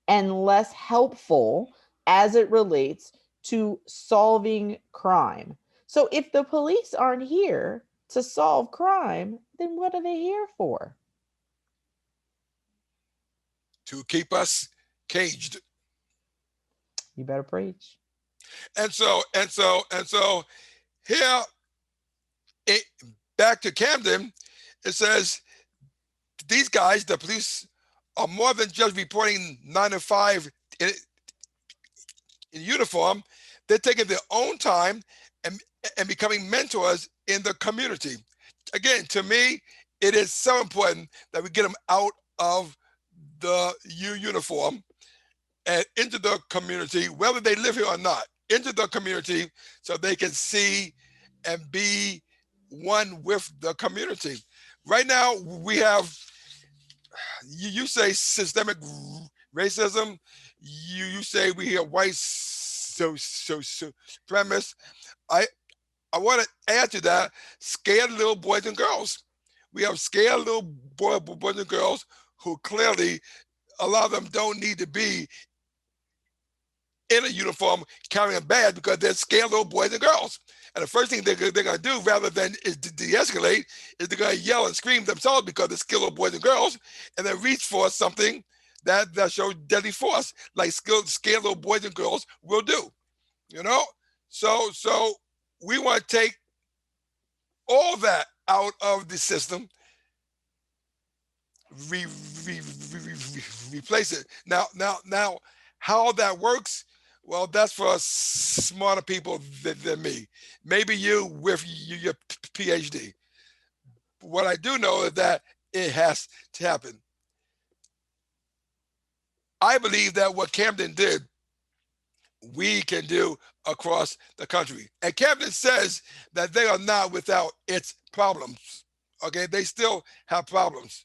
and less helpful as it relates to solving crime. So if the police aren't here to solve crime, then what are they here for? To keep us caged. You better preach. And so here, it, back to Camden, it says these guys, the police, are more than just reporting 9 to 5 in, in uniform. They're taking their own time and and becoming mentors in the community. Again, to me, it is so important that we get them out of the uniform and into the community, whether they live here or not, into the community so they can see and be one with the community. Right now, we have, you say systemic racism, you say we hear white supremacists. I, I want to add to that scared little boys and girls. We have scared little boys and girls who clearly a lot of them don't need to be in a uniform carrying a badge because they're scared little boys and girls. And the first thing they're going to do, rather than is to de-escalate, is they're going to yell and scream themselves because they're scared little boys and girls, and then reach for something that shows deadly force, like scared little boys and girls will do. You know, so we want to take all that out of the system, re, replace it. Now, how that works? Well, that's for smarter people than me. Maybe you with your PhD. What I do know is that it has to happen. I believe that what Camden did, we can do across the country. And Camden says that they are not without its problems. Okay, they still have problems.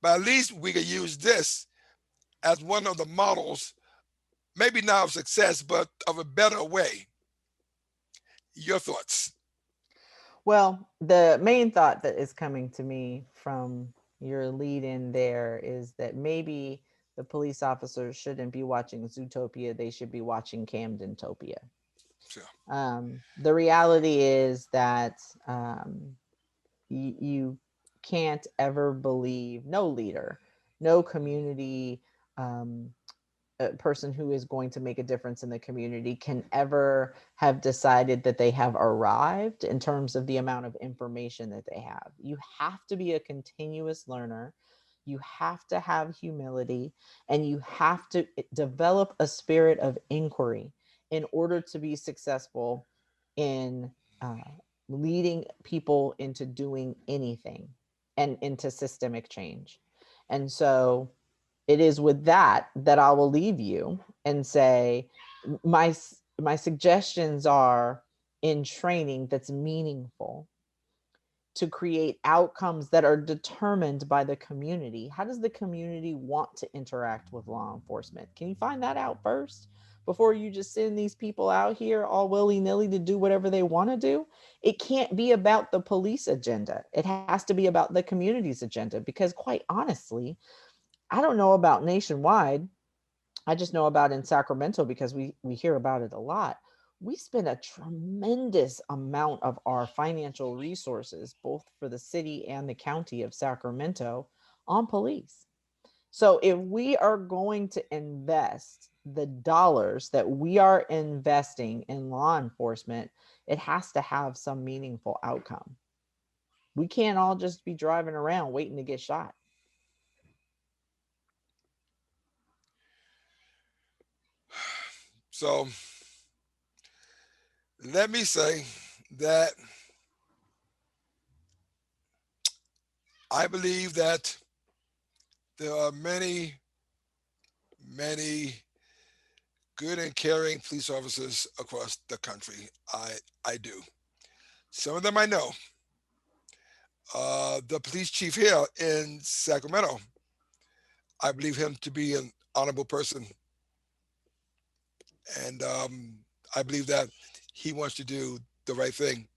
But at least we can use this as one of the models, maybe not of success, but of a better way. Your thoughts? Well, the main thought that is coming to me from your lead in there is that maybe the police officers shouldn't be watching Zootopia, they should be watching Camdentopia. Sure. The reality is that you can't ever believe, no leader, no community um, person who is going to make a difference in the community can ever have decided that they have arrived in terms of the amount of information that they have. You have to be a continuous learner. You have to have humility, and you have to develop a spirit of inquiry in order to be successful in uh, leading people into doing anything and into systemic change. And so it is with that that I will leave you and say my my suggestions are in training that's meaningful to create outcomes that are determined by the community. How does the community want to interact with law enforcement? Can you find that out first before you just send these people out here all willy-nilly to do whatever they want to do? It can't be about the police agenda. It has to be about the community's agenda, because quite honestly, I don't know about nationwide, I just know about in Sacramento because we hear about it a lot. We spend a tremendous amount of our financial resources, both for the city and the county of Sacramento, on police. So if we are going to invest the dollars that we are investing in law enforcement, it has to have some meaningful outcome. We can't all just be driving around waiting to get shot. So let me say that I believe that there are many good and caring police officers across the country. I do. Some of them I know. The police chief here in Sacramento, I believe him to be an honorable person, and I believe that he wants to do the right thing.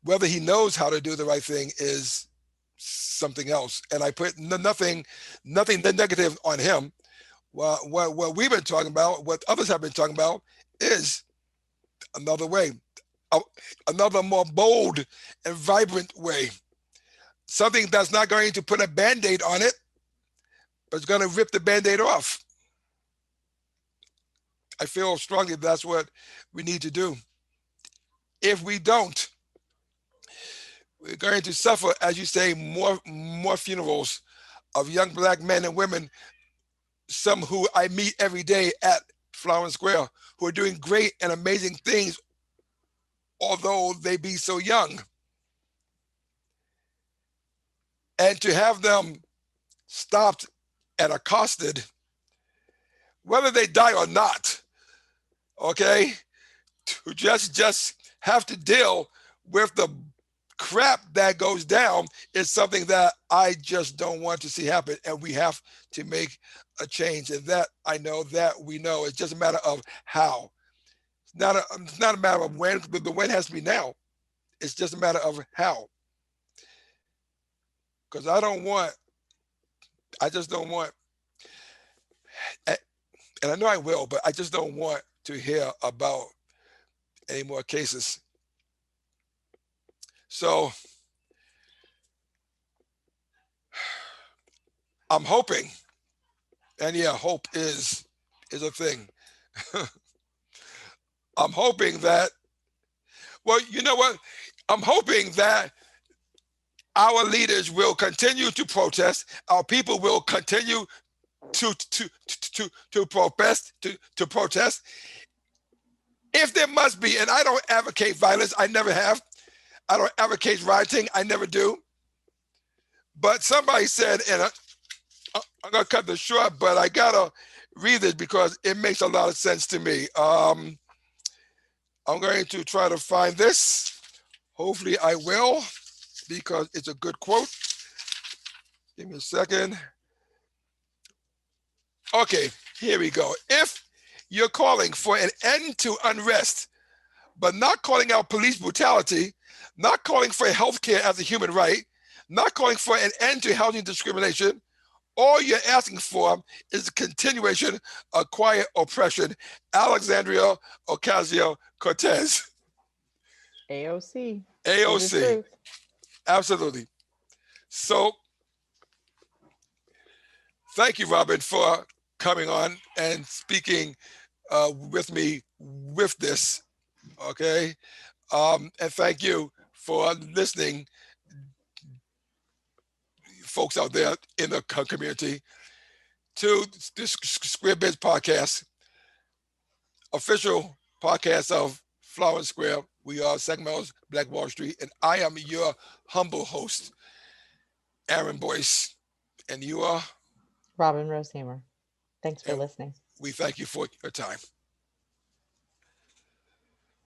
Whether he knows how to do the right thing is something else. And I put nothing negative on him. What we've been talking about, what others have been talking about, is another way, a- another more bold and vibrant way. Something that's not going to put a band aid on it, but it's going to rip the band aid off. I feel strongly that's what we need to do. If we don't, we're going to suffer, as you say, more funerals of young black men and women, some who I meet every day at Flower Square, who are doing great and amazing things, although they be so young. And to have them stopped and accosted, whether they die or not, okay, to just have to deal with the crap that goes down is something that I just don't want to see happen. And we have to make a change. And that I know that we know. It's just a matter of how. It's not a matter of when. The when has to be now. It's just a matter of how. Because I just don't want, and I know I will, but I just don't want to hear about any more cases. So I'm hoping, and yeah, hope is a thing. I'm hoping that, well, you know what? I'm hoping that our leaders will continue to protest. Our people will continue to protest. If there must be, and I don't advocate violence, I never have. I don't advocate rioting, I never do. But somebody said, and I'm gonna cut this short, but I gotta read this because it makes a lot of sense to me. I'm going to try to find this. Hopefully, I will because it's a good quote. Give me a second. Okay, here we go. If you're calling for an end to unrest, but not calling out police brutality, not calling for healthcare as a human right, not calling for an end to housing discrimination, all you're asking for is a continuation of quiet oppression. Alexandria Ocasio Cortez, AOC is the AOC. truth. Absolutely. So thank you, Robynne, for coming on and speaking with me with this. Okay. And thank you for listening, folks out there in the community, to this Square Biz podcast, official podcast of Flower Square. We are Sacramento's Black Wall Street, and I am your humble host, Aaron Boyce. And you are, Robin Rosehammer. Thanks for and listening. we thank you for your time.